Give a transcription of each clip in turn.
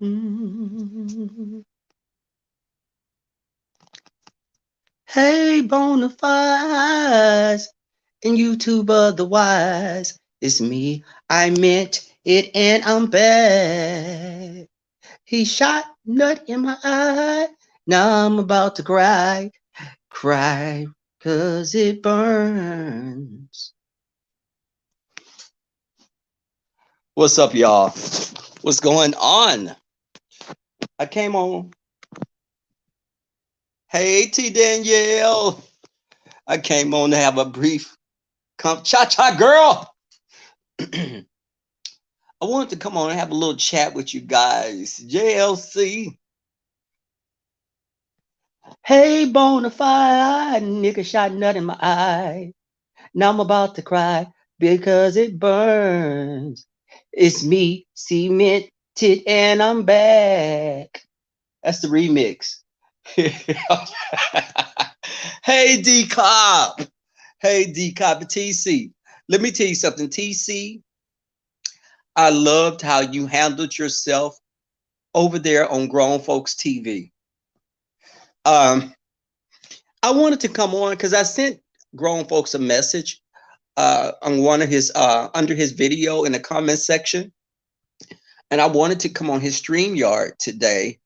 Mm. Hey, bona fides, and YouTube otherwise. It's me. I meant it, and I'm back. He shot nut in my eye. Now I'm about to cry, cry, 'cause it burns. What's up, y'all? What's going on? I came on. Hey, T Danielle. I came on to have a brief cha cha girl. I wanted to come on and have a little chat with you guys. JLC. Hey, bona fide, nigga shot nut in my eye. Now I'm about to cry because it burns. It's me, cemented, and I'm back. That's the remix. Hey, D Cop. Hey, D Cop, TC. Let me tell you something, TC. I loved how you handled yourself over there on Grown Folks TV. Um, I wanted to come on because I sent Grown Folks a message on one of his under his video in the comment section, and I wanted to come on his StreamYard today,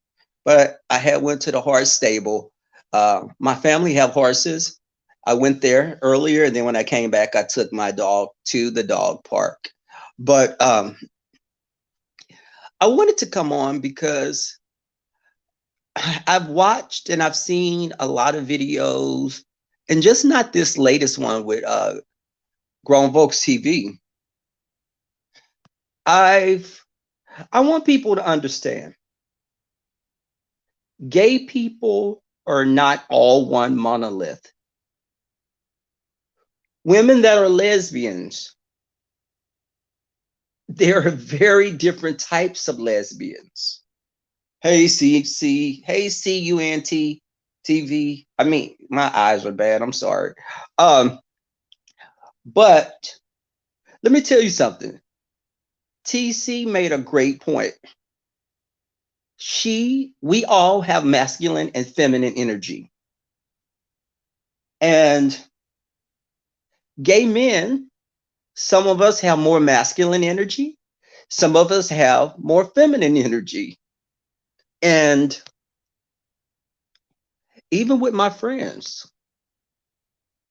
but I had went to the horse stable. My family have horses. I went there earlier, and then when I came back, I took my dog to the dog park. But I wanted to come on because I've watched and I've seen a lot of videos, and just not this latest one with Grown Folks TV. I've I want people to understand gay people are not all one monolith. Women that are lesbians, there are very different types of lesbians. Hey, hey, CUNT TV. I mean, my eyes are bad. I'm sorry. Um, but let me tell you something. TC made a great point. We all have masculine and feminine energy. And gay men, some of us have more masculine energy, some of us have more feminine energy. And even with my friends,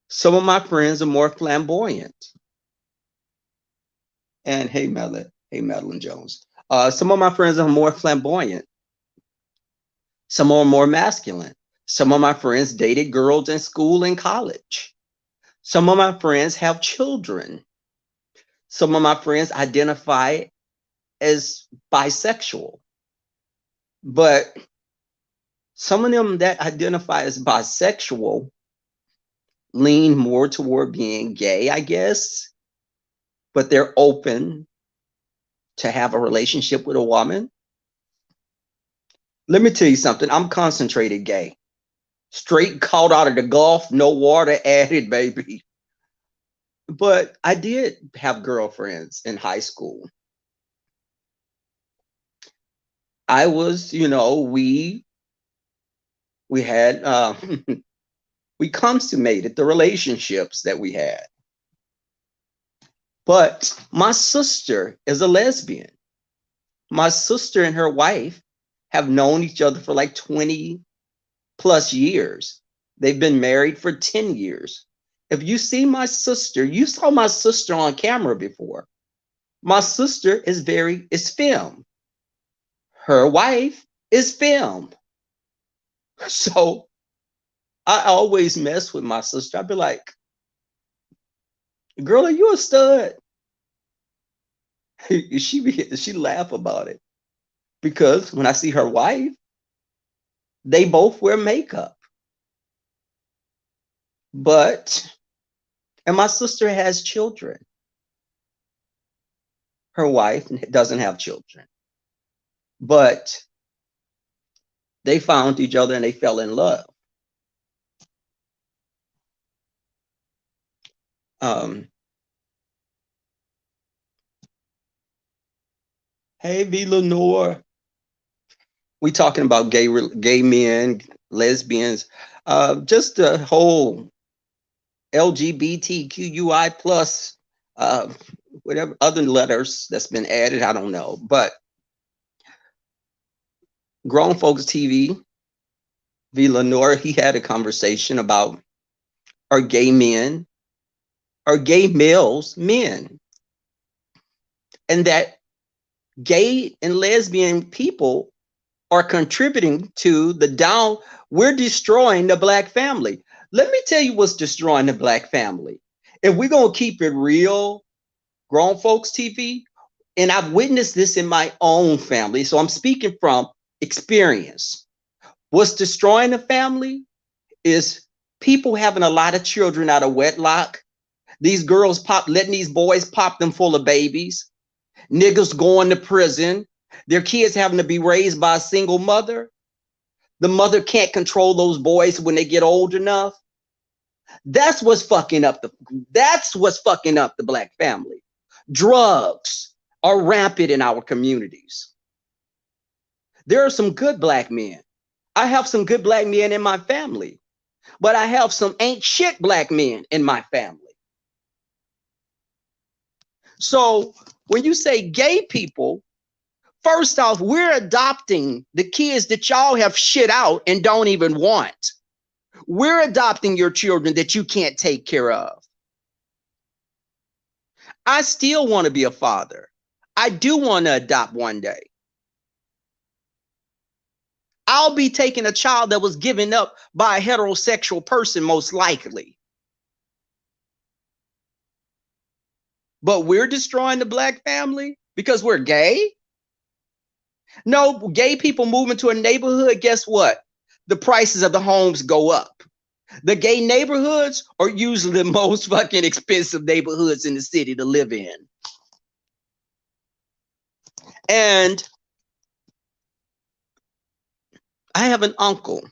some of my friends are more flamboyant. And hey, Madeline Jones. Some of my friends are more flamboyant. Some are more masculine. Some of my friends dated girls in school and college. Some of my friends have children. Some of my friends identify as bisexual. But some of them that identify as bisexual lean more toward being gay, I guess, but they're open to have a relationship with a woman. Let me tell you something. I'm concentrated gay. Straight caught out of the Gulf, no water added, baby. But I did have girlfriends in high school. I was, we had we consummated the relationships that we had. But my sister is a lesbian. My sister and her wife have known each other for like 20 plus years. They've been married for 10 years. If you see my sister, you saw my sister on camera before. My sister is femme. Her wife is femme. So I always mess with my sister. I'd be like, girl, are you a stud? She laugh about it because when I see her wife, they both wear makeup. But and my sister has children. Her wife doesn't have children. But they found each other and they fell in love. Um, hey, V. Lenore. We talking about gay men, lesbians, just the whole LGBTQI plus, uh, whatever other letters that's been added. I don't know, but Grown Folks TV, V. Lenore, he had a conversation about, are gay men, are gay males men, and that gay and lesbian people are contributing to the down. We're destroying the black family. Let me tell you what's destroying the black family. If we're going to keep it real, Grown Folks TV, and I've witnessed this in my own family, so I'm speaking from experience. What's destroying the family is people having a lot of children out of wedlock. These girls letting these boys pop them full of babies. Niggas going to prison. Their kids having to be raised by a single mother. The mother can't control those boys when they get old enough. That's what's fucking up the black family. Drugs are rampant in our communities. There are some good black men. I have some good black men in my family, but I have some ain't shit black men in my family. So when you say gay people, first off, we're adopting the kids that y'all have shit out and don't even want. We're adopting your children that you can't take care of. I still want to be a father. I do want to adopt one day. I'll be taking a child that was given up by a heterosexual person, most likely. But we're destroying the black family because we're gay? No, gay people move into a neighborhood, guess what? The prices of the homes go up. The gay neighborhoods are usually the most fucking expensive neighborhoods in the city to live in. And I have an uncle.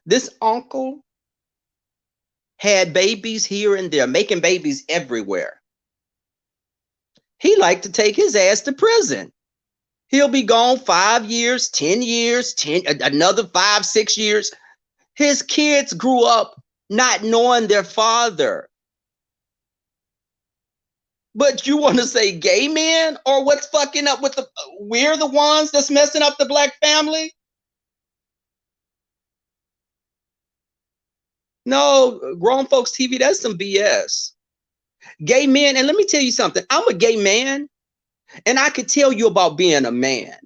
This uncle had babies here and there, making babies everywhere. He liked to take his ass to prison. He'll be gone 5 years, 10 years, another 5, 6 years. His kids grew up not knowing their father. But you want to say gay men, or what's fucking up with we're the ones that's messing up the black family? No, Grown Folks TV, that's some BS. Gay men, and let me tell you something. I'm a gay man, and I could tell you about being a man.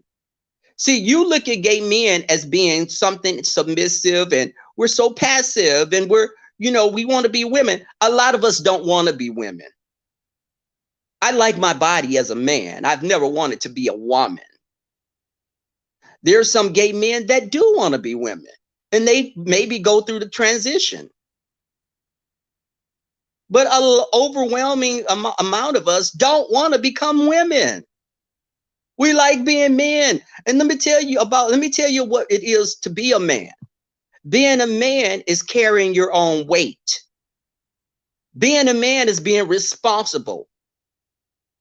See, you look at gay men as being something submissive, and we're so passive, and we want to be women. A lot of us don't want to be women. I like my body as a man. I've never wanted to be a woman. There's some gay men that do want to be women, and they maybe go through the transition. But an overwhelming amount of us don't want to become women. We like being men. And let me tell you what it is to be a man. Being a man is carrying your own weight. Being a man is being responsible,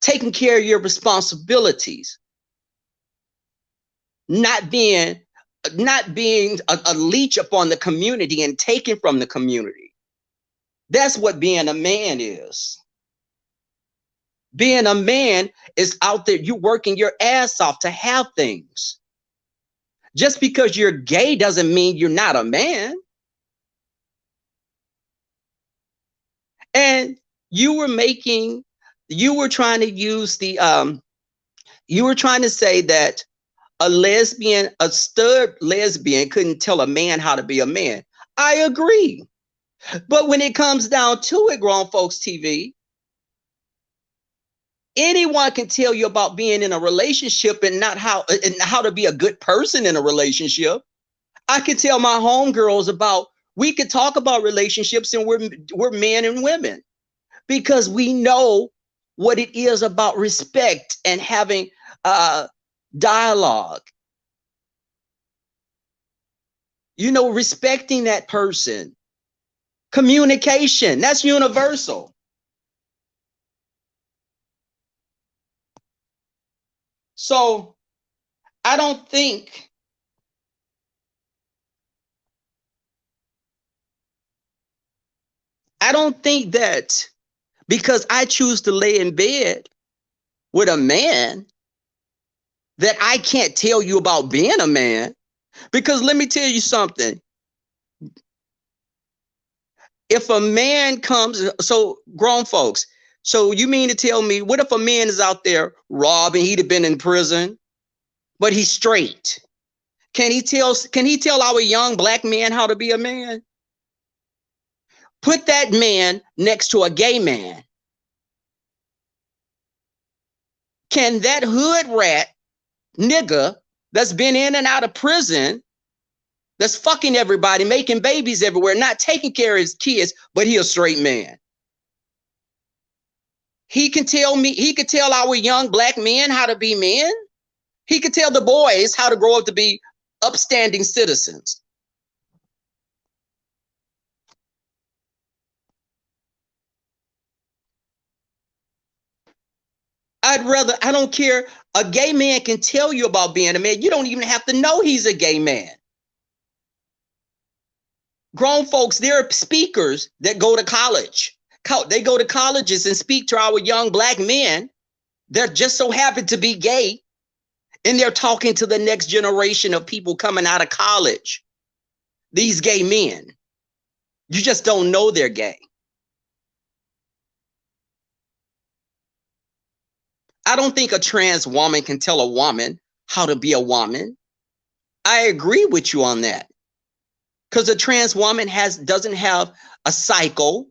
taking care of your responsibilities, not being a leech upon the community and taking from the community. That's what being a man is. Being a man is out there, you working your ass off to have things. Just because you're gay doesn't mean you're not a man. And you were trying to say that a stud lesbian couldn't tell a man how to be a man. I agree. But when it comes down to it, Grown Folks TV, anyone can tell you about being in a relationship and how to be a good person in a relationship. I could tell my homegirls we could talk about relationships, and we're men and women, because we know what it is about respect and having dialogue. Respecting that person. Communication, that's universal. So I don't think that because I choose to lay in bed with a man that I can't tell you about being a man. Because let me tell you something. If a man comes, so grown folks, so you mean to tell me, what if a man is out there robbing, he'd have been in prison, but he's straight? Can he tell our young black men how to be a man? Put that man next to a gay man. Can that hood rat nigga that's been in and out of prison, that's fucking everybody, making babies everywhere, not taking care of his kids, but he a straight man? He can tell our young black men how to be men. He could tell the boys how to grow up to be upstanding citizens. I don't care. A gay man can tell you about being a man. You don't even have to know he's a gay man. Grown folks, there are speakers that go to college. They go to colleges and speak to our young black men. They're just so happy to be gay. And they're talking to the next generation of people coming out of college. These gay men. You just don't know they're gay. I don't think a trans woman can tell a woman how to be a woman. I agree with you on that. Because a trans woman doesn't have a cycle.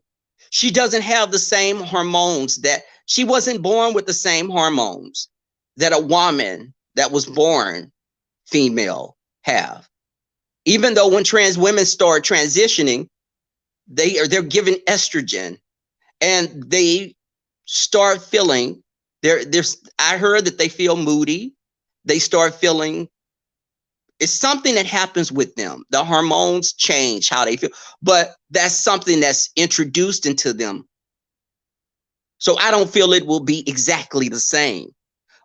She doesn't have the same hormones that she wasn't born with the same hormones that a woman that was born female have. Even though when trans women start transitioning, they're given estrogen and they start feeling I heard that they feel moody. They start feeling, it's something that happens with them. The hormones change how they feel, but that's something that's introduced into them. So I don't feel it will be exactly the same.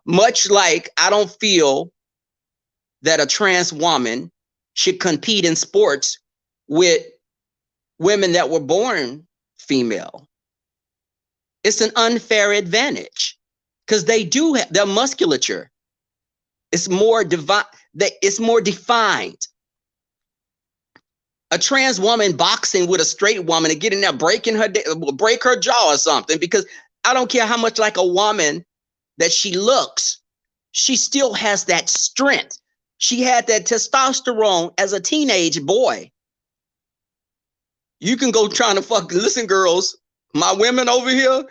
Much like I don't feel that a trans woman should compete in sports with women that were born female. It's an unfair advantage because they do have their musculature. It's more defined. A trans woman boxing with a straight woman and getting there break her jaw or something, because I don't care how much like a woman that she looks, she still has that strength. She had that testosterone as a teenage boy. You can go trying to listen, girls, my women over here,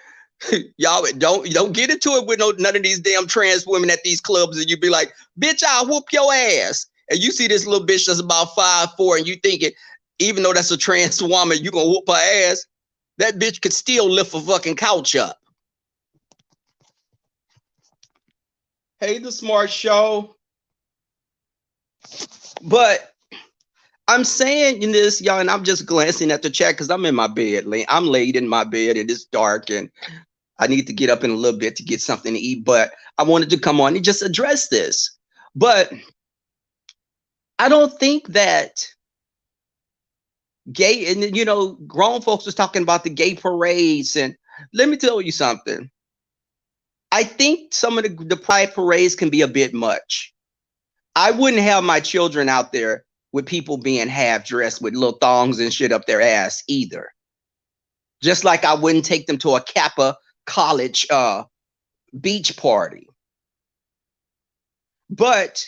y'all don't get into it with none of these damn trans women at these clubs, and you be like, bitch, I'll whoop your ass. And you see this little bitch that's about 5'4", and you think it, even though that's a trans woman, you gonna whoop her ass. That bitch could still lift a fucking couch up. Hey, the smart show. But I'm saying in this, y'all, and I'm just glancing at the chat because I'm in my bed. I'm laid in my bed and it's dark and I need to get up in a little bit to get something to eat. But I wanted to come on and just address this. But I don't think that gay, and grown folks was talking about the gay parades. And let me tell you something. I think some of the pride parades can be a bit much. I wouldn't have my children out there with people being half dressed with little thongs and shit up their ass either. Just like I wouldn't take them to a Kappa college beach party. But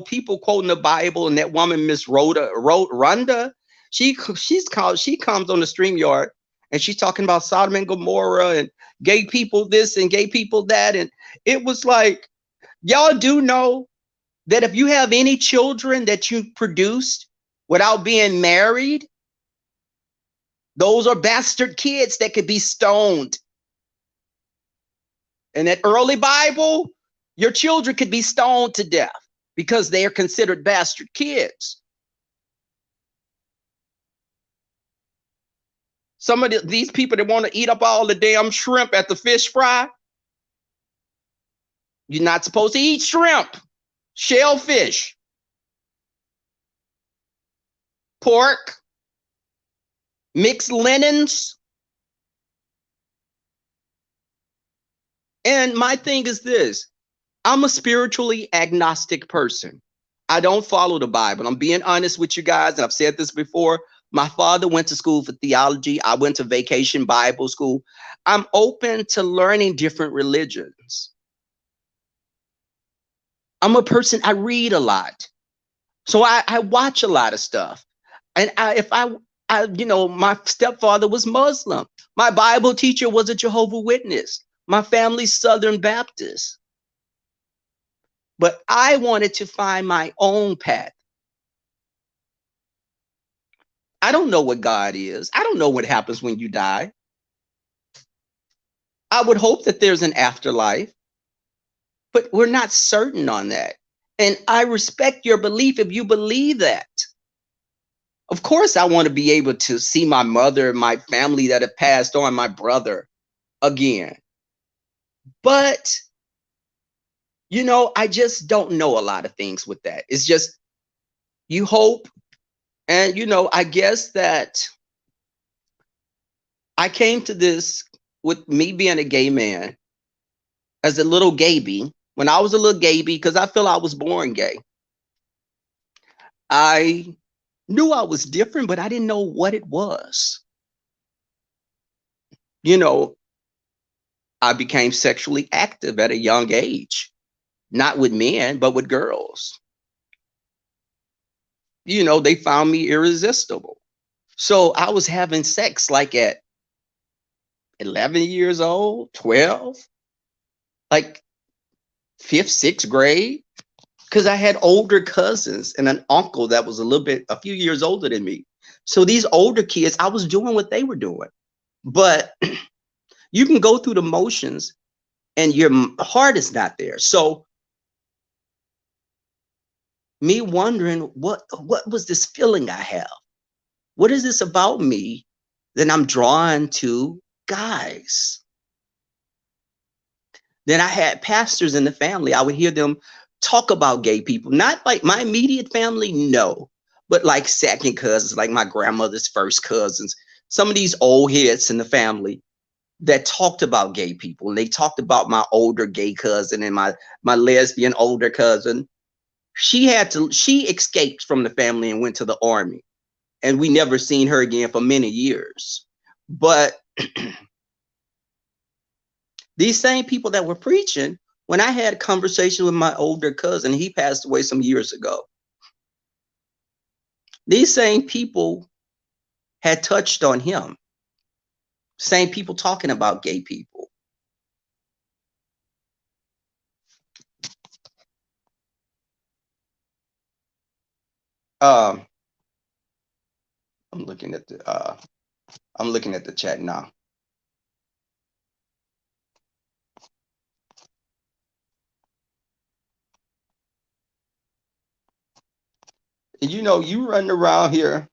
people quoting the Bible, and that woman, Miss Rhonda, she comes on the StreamYard and she's talking about Sodom and Gomorrah and gay people this and gay people that. And it was like, y'all do know that if you have any children that you produced without being married, those are bastard kids that could be stoned. In that early Bible, your children could be stoned to death because they are considered bastard kids. Some of these people that want to eat up all the damn shrimp at the fish fry, You're not supposed to eat shrimp, shellfish, pork, mixed linens. And my thing is this: I'm a spiritually agnostic person. I don't follow the Bible. I'm being honest with you guys, and I've said this before. My father went to school for theology. I went to vacation Bible school. I'm open to learning different religions. I'm a person, I read a lot. So I watch a lot of stuff. And my stepfather was Muslim. My Bible teacher was a Jehovah's Witness. My family's Southern Baptist. But I wanted to find my own path. I don't know what God is. I don't know what happens when you die. I would hope that there's an afterlife, but we're not certain on that. And I respect your belief if you believe that. Of course, I want to be able to see my mother, my family that have passed on, my brother again. But, I just don't know a lot of things with that. It's just you hope. And, I guess that I came to this with me being a gay man as a little gaby. When I was a little gaby, because I feel I was born gay, I knew I was different, but I didn't know what it was. I became sexually active at a young age, not with men, but with girls. They found me irresistible. So I was having sex like at 11 years old, 12, like fifth, sixth grade, because I had older cousins and an uncle that was a few years older than me. So these older kids, I was doing what they were doing. But you can go through the motions and your heart is not there. So me wondering, what was this feeling I have? What is this about me that I'm drawn to guys? Then I had pastors in the family. I would hear them talk about gay people, not like my immediate family, no, but like second cousins, like my grandmother's first cousins, some of these old heads in the family that talked about gay people. And they talked about my older gay cousin and my lesbian older cousin. She escaped from the family and went to the army. And we never seen her again for many years. But these same people that were preaching, when I had a conversation with my older cousin, he passed away some years ago. These same people had touched on him. Same people talking about gay people. I'm looking at the chat now. And you running around here.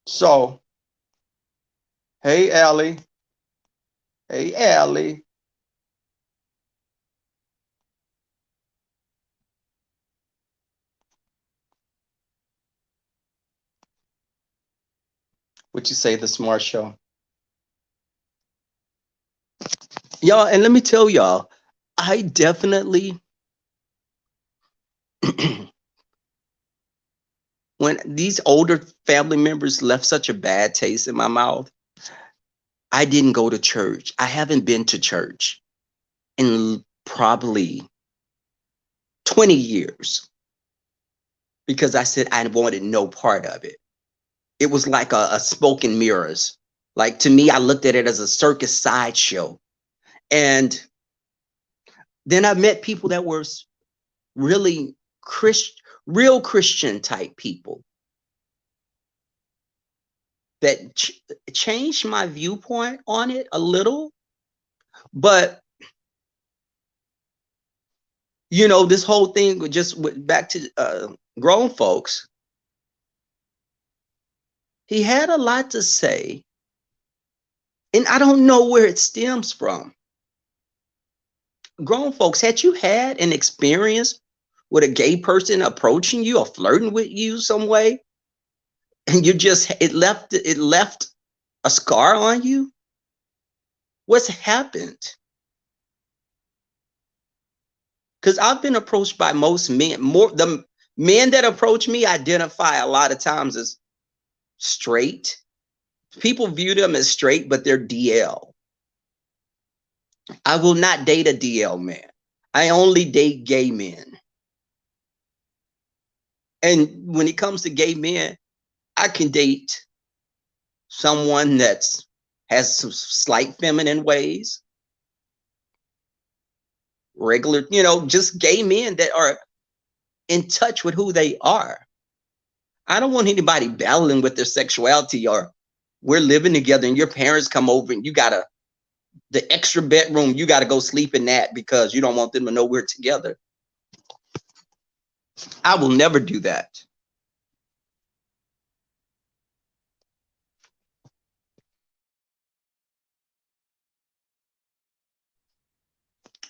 So, hey, Allie. Hey, Allie. What you say, the smart show? Y'all, and let me tell y'all, I definitely, when these older family members left such a bad taste in my mouth, I didn't go to church. I haven't been to church in probably 20 years because I said I wanted no part of it. It was like a smoke and mirrors. Like, to me, I looked at it as a circus sideshow. And then I met people that were really real Christian type people that changed my viewpoint on it a little. But this whole thing just went back to grown folks. He had a lot to say, and I don't know where it stems from. Grown folks, had you had an experience with a gay person approaching you or flirting with you some way, and it left a scar on you? What's happened? Because I've been approached by most men. The men that approach me identify a lot of times as straight. People view them as straight, but they're DL. I will not date a DL man. I only date gay men. And when it comes to gay men, I can date someone that's has some slight feminine ways, regular, just gay men that are in touch with who they are. I don't want anybody battling with their sexuality, or we're living together and your parents come over and the extra bedroom, you got to go sleep in that because you don't want them to know we're together. I will never do that.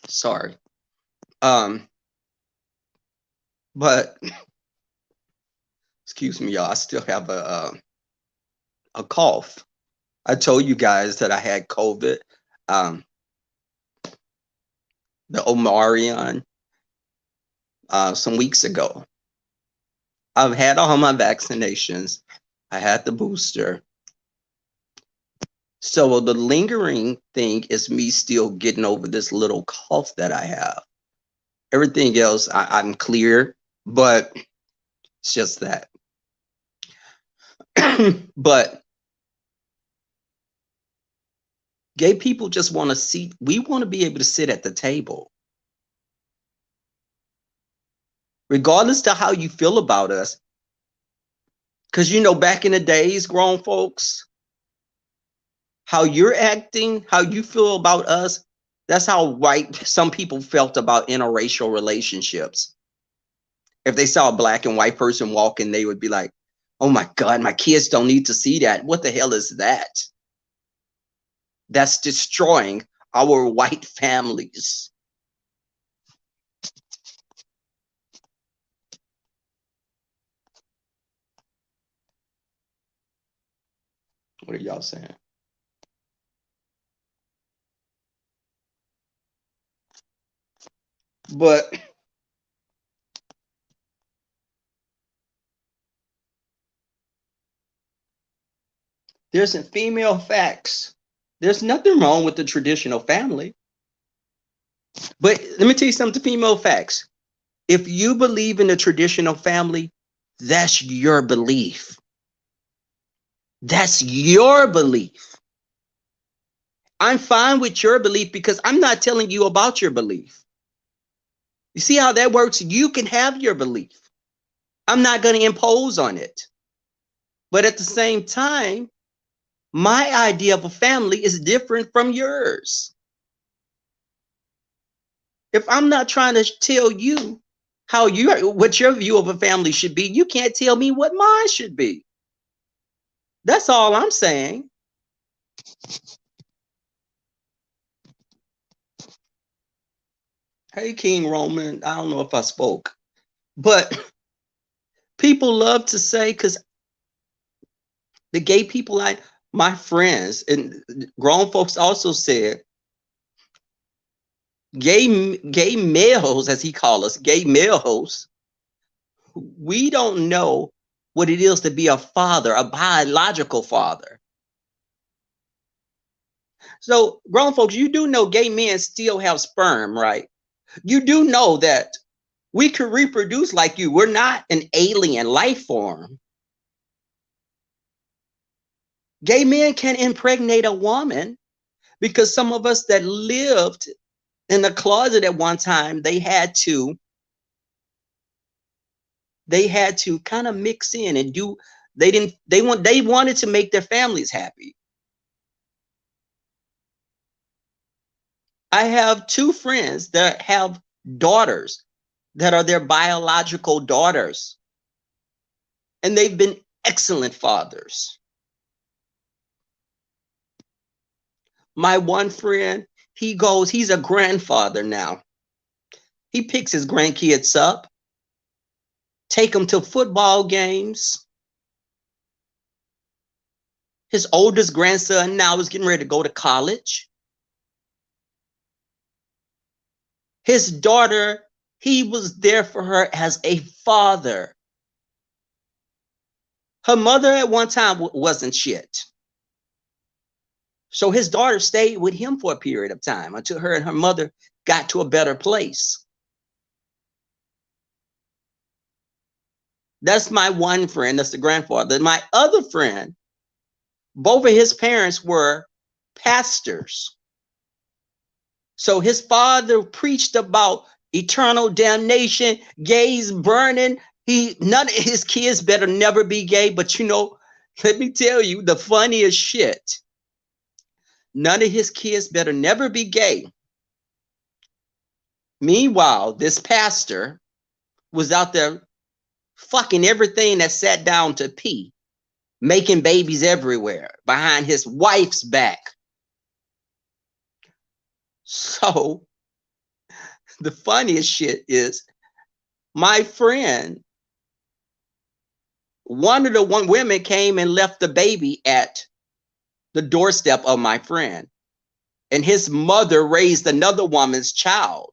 Sorry. But excuse me, y'all. I still have a cough. I told you guys that I had COVID. The Omarion some weeks ago. I've had all my vaccinations. I had the booster. So the lingering thing is me still getting over this little cough that I have. Everything else, I'm clear, but it's just that. But gay people just want to see, we want to be able to sit at the table. Regardless to how you feel about us. Because, back in the days, grown folks, how you're acting, how you feel about us, that's how some people felt about interracial relationships. If they saw a black and white person walking, they would be like, oh my God, my kids don't need to see that. What the hell is that? That's destroying our white families. What are y'all saying? But there's some female facts. There's nothing wrong with the traditional family. But let me tell you something, female facts. If you believe in the traditional family, that's your belief. That's your belief. I'm fine with your belief because I'm not telling you about your belief. You see how that works? You can have your belief. I'm not going to impose on it. But at the same time, my idea of a family is different from yours. If I'm not trying to tell you what your view of a family should be, you can't tell me what mine should be. That's all I'm saying. Hey, King Roman, I don't know if I spoke, but people love to say, because the gay people, my friends and grown folks also said, gay males, as he called us, gay males, we don't know what it is to be a father, a biological father. So grown folks, you do know gay men still have sperm, right? You do know that we can reproduce like you. We're not an alien life form. Gay men can impregnate a woman, because some of us that lived in the closet at one time, they had to kind of mix in and do, they wanted to make their families happy. I have two friends that have daughters that are their biological daughters, and they've been excellent fathers. My one friend, he's a grandfather now. He picks his grandkids up, take them to football games. His oldest grandson now is getting ready to go to college. His daughter, he was there for her as a father. Her mother at one time wasn't shit. So his daughter stayed with him for a period of time until her and her mother got to a better place. That's my one friend. That's the grandfather. My other friend, both of his parents were pastors. So his father preached about eternal damnation, gays burning. None of his kids better never be gay. But let me tell you the funniest shit. None of his kids better never be gay. Meanwhile, this pastor was out there fucking everything that sat down to pee, making babies everywhere behind his wife's back. So the funniest shit is my friend, one of the women came and left the baby at the doorstep of my friend, and his mother raised another woman's child.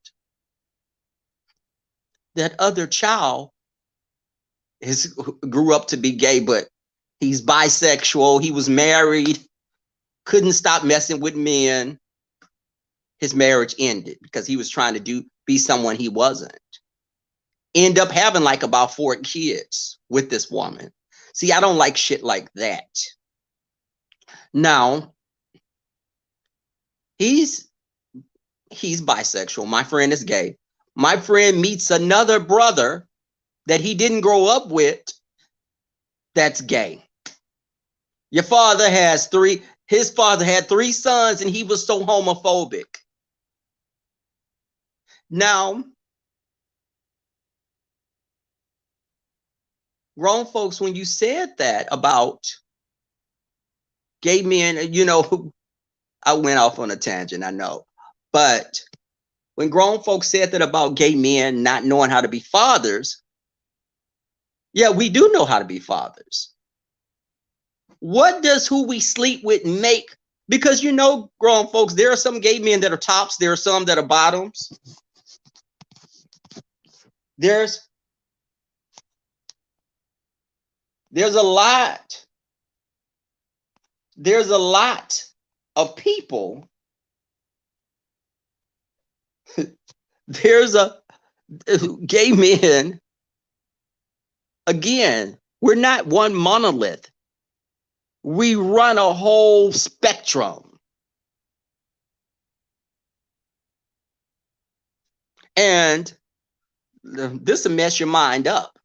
That other child grew up to be gay, but he's bisexual. He was married, couldn't stop messing with men. His marriage ended because he was trying to be someone he wasn't. End up having like about 4 kids with this woman. See, I don't like shit like that. Now, he's bisexual. My friend is gay. My friend meets another brother that he didn't grow up with that's gay. His father had 3 sons, and he was so homophobic. Now, grown folks, when you said that about gay men, I went off on a tangent, I know. But when grown folks said that about gay men not knowing how to be fathers, yeah, we do know how to be fathers. What does who we sleep with make? Because grown folks, there are some gay men that are tops. There are some that are bottoms. There's a lot. There's a lot of people. There's gay men. Again, we're not one monolith. We run a whole spectrum. And this will mess your mind up.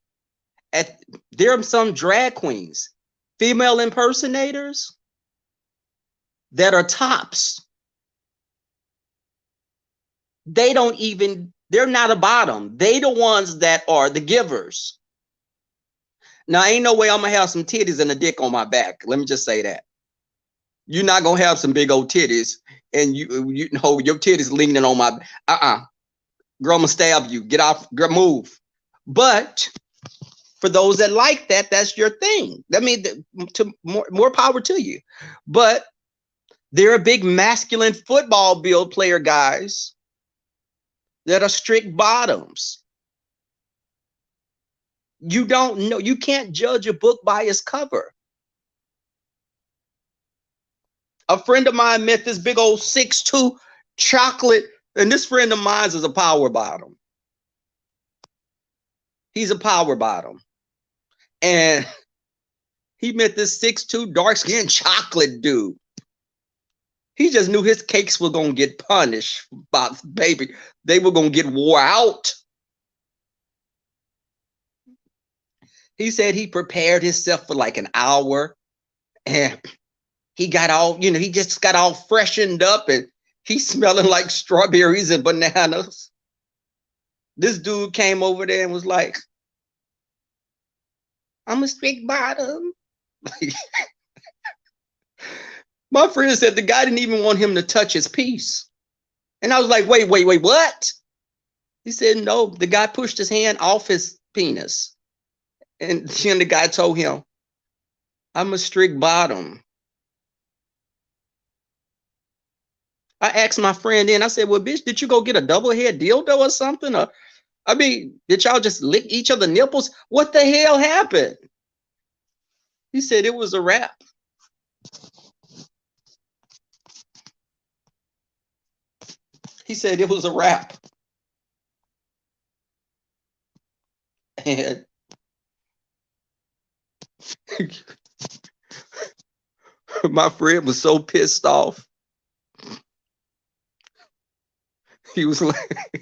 There are some drag queens, female impersonators that are tops. They're not a bottom. They the ones that are the givers. Now, ain't no way I'm gonna have some titties and a dick on my back. Let me just say that. You're not gonna have some big old titties and your titties leaning on my girl, I'm gonna stab you. Get off, girl, move. But for those that like that, that's your thing. I mean, more power to you. But there are big masculine football build player guys that are strict bottoms. You don't know. You can't judge a book by its cover. A friend of mine met this big old 6'2" chocolate, and this friend of mine is a power bottom. He's a power bottom. And he met this 6'2" dark-skinned chocolate dude. He just knew his cakes were going to get punished by baby. They were going to get wore out. He said he prepared himself for like an hour, and he got all, he just got all freshened up, and he's smelling like strawberries and bananas. This dude came over there and was like, I'm a strict bottom. My friend said the guy didn't even want him to touch his piece. And I was like, wait, what? He said, no, the guy pushed his hand off his penis. And then the guy told him, I'm a strict bottom. I asked my friend then, I said, well, bitch, did you go get a double head dildo or something? Or, I mean, did y'all just lick each other nipples? What the hell happened? He said it was a wrap. He said it was a wrap. And my friend was so pissed off. He was like,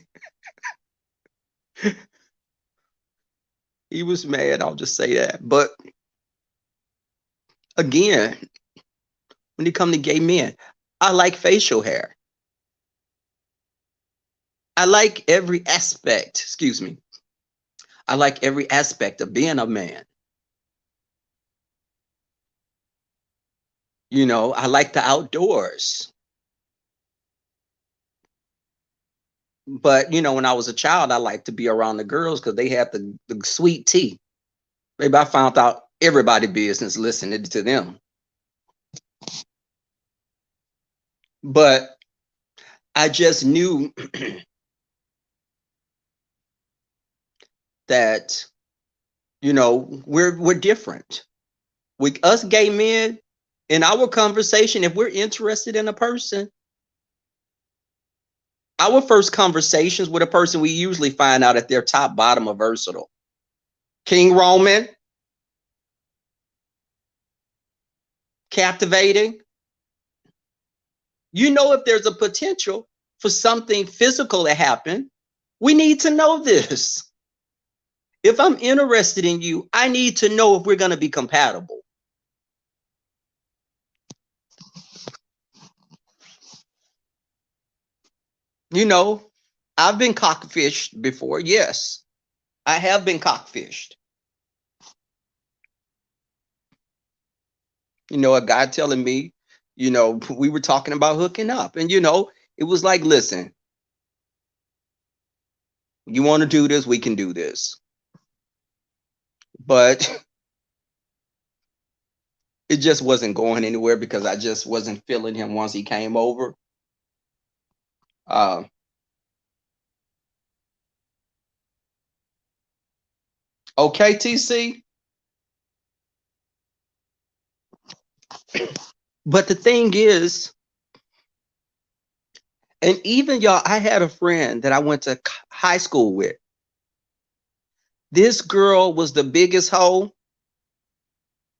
he was mad. I'll just say that. But again, when it comes to gay men, I like facial hair. I like every aspect, excuse me. I like every aspect of being a man. You know, I like the outdoors. But, you know, when I was a child, I liked to be around the girls because they had the sweet tea. Maybe I found out everybody business listening to them. But I just knew that, you know, we're different. With us gay men, in our conversation, if we're interested in a person, our first conversations with a person, we usually find out if they're top, bottom, or versatile. King Roman, captivating. You know, if there's a potential for something physical to happen, we need to know this. If I'm interested in you, I need to know if we're going to be compatible. You know, I've been cockfished before. Yes, I have been cockfished. You know, a guy telling me, you know, we were talking about hooking up. And, you know, it was like, listen, you want to do this, we can do this. But it just wasn't going anywhere because I just wasn't feeling him once he came over. Uh, okay, TC. But the thing is, and even y'all, I had a friend that I went to high school with. This girl was the biggest hoe.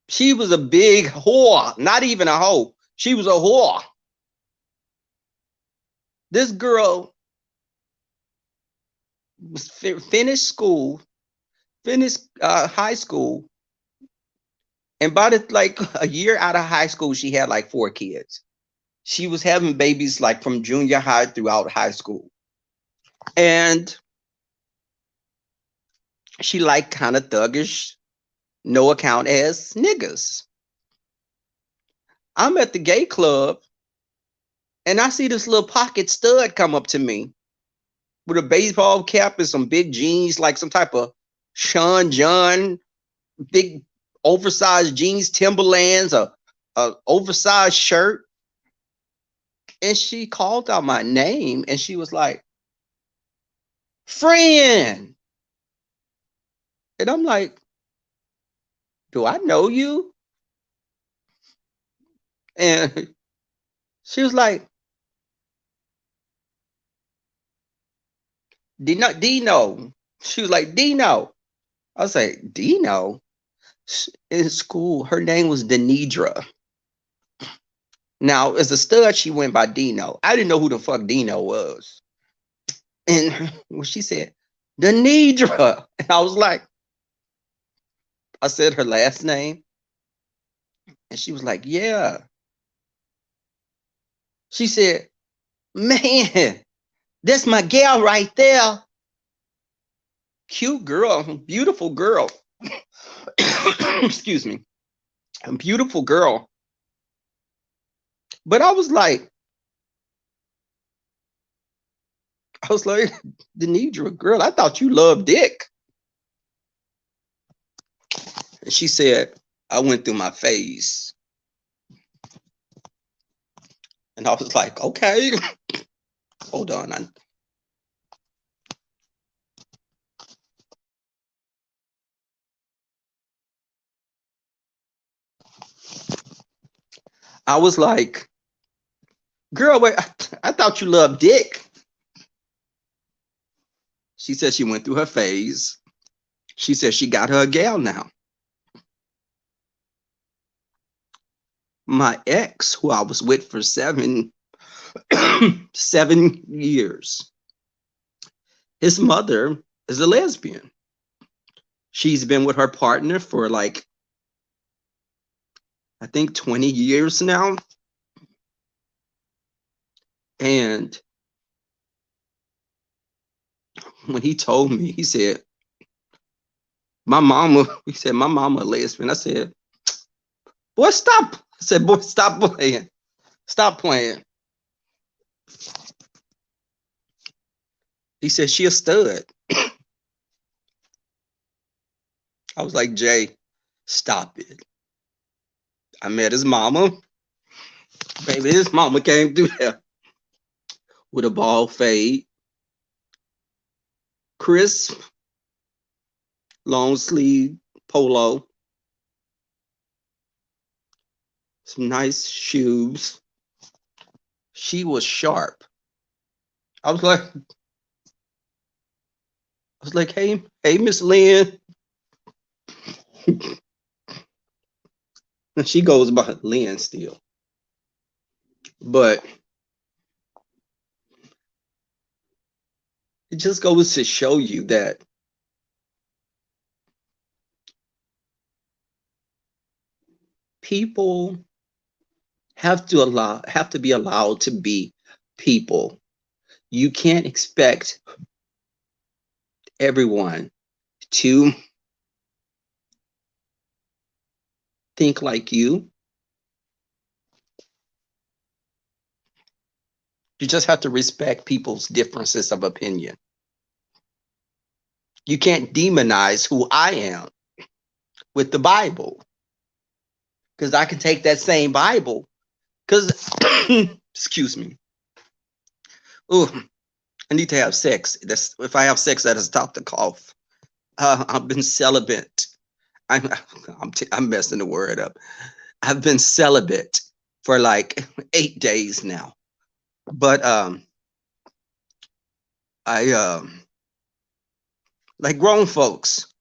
She was a big whore, not even a hoe. She was a whore. This girl was finished school, finished high school, and about it like a year out of high school, she had like 4 kids. She was having babies like from junior high throughout high school, and she liked kind of thuggish, no account as niggas. I'm at the gay club, and I see this little pocket stud come up to me with a baseball cap and some big jeans, like some type of Sean John, big oversized jeans, Timberlands, a oversized shirt. And she called out my name and she was like, friend. And I'm like, do I know you? And she was like, Dino. She was like, Dino. I was like, Dino? In school, her name was Denidra. Now, as a stud, she went by Dino. I didn't know who the fuck Dino was. And when she said, Denidra, and I was like, I said her last name. And she was like, yeah. She said, man, that's my gal right there. Cute girl, beautiful girl. Excuse me. A beautiful girl. But I was like, Denidra, girl, I thought you loved dick. And she said, I went through my phase. And I was like, okay, hold on. I was like, girl, wait, I thought you loved dick. She said she went through her phase. She said she got her a gal now. My ex, who I was with for 7 years, his mother is a lesbian. She's been with her partner for like, I think 20 years now. And when he told me, he said, my mama a lesbian. I said, boy, stop. I said, boy, stop playing. Stop playing. He said, she a stud. I was like, Jay, stop it. I met his mama. Baby, his mama came through there with a bald fade, crisp, long sleeve polo, some nice shoes. She was sharp. I was like, hey, Miss Lynn. She goes by Lynn still. But it just goes to show you that people have to be allowed to be people. You can't expect everyone to think like you. You just have to respect people's differences of opinion. You can't demonize who I am with the Bible. Because I can take that same Bible. Because, excuse me. Oh, I need to have sex. If I have sex, that is stop the cough. I've been celibate. I'm messing the word up. I've been celibate for like 8 days now. But I like grown folks.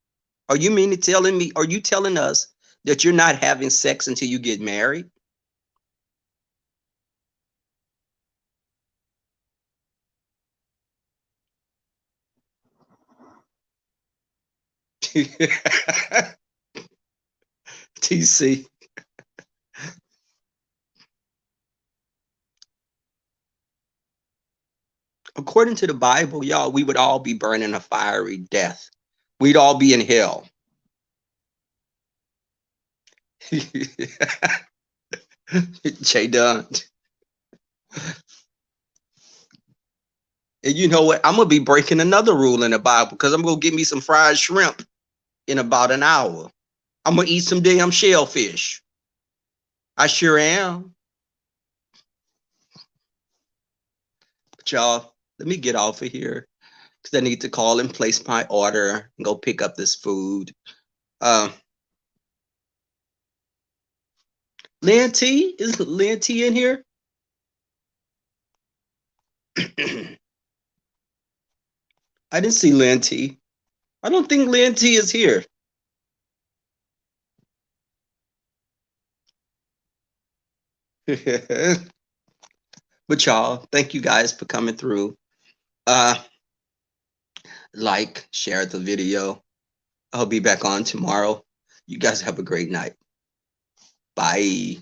Are you telling us that you're not having sex until you get married? TC. According to the Bible, y'all, we would all be burning a fiery death. We'd all be in hell. Jay Dunn. And you know what? I'm going to be breaking another rule in the Bible because I'm going to get me some fried shrimp in about an hour. I'm going to eat some damn shellfish. I sure am. But y'all, let me get off of here because I need to call and place my order and go pick up this food. Lynn T? Is Lynn T in here? I didn't see Lynn T. I don't think Lynn T is here. But y'all, thank you guys for coming through. Like, share the video. I'll be back on tomorrow. You guys have a great night. Bye.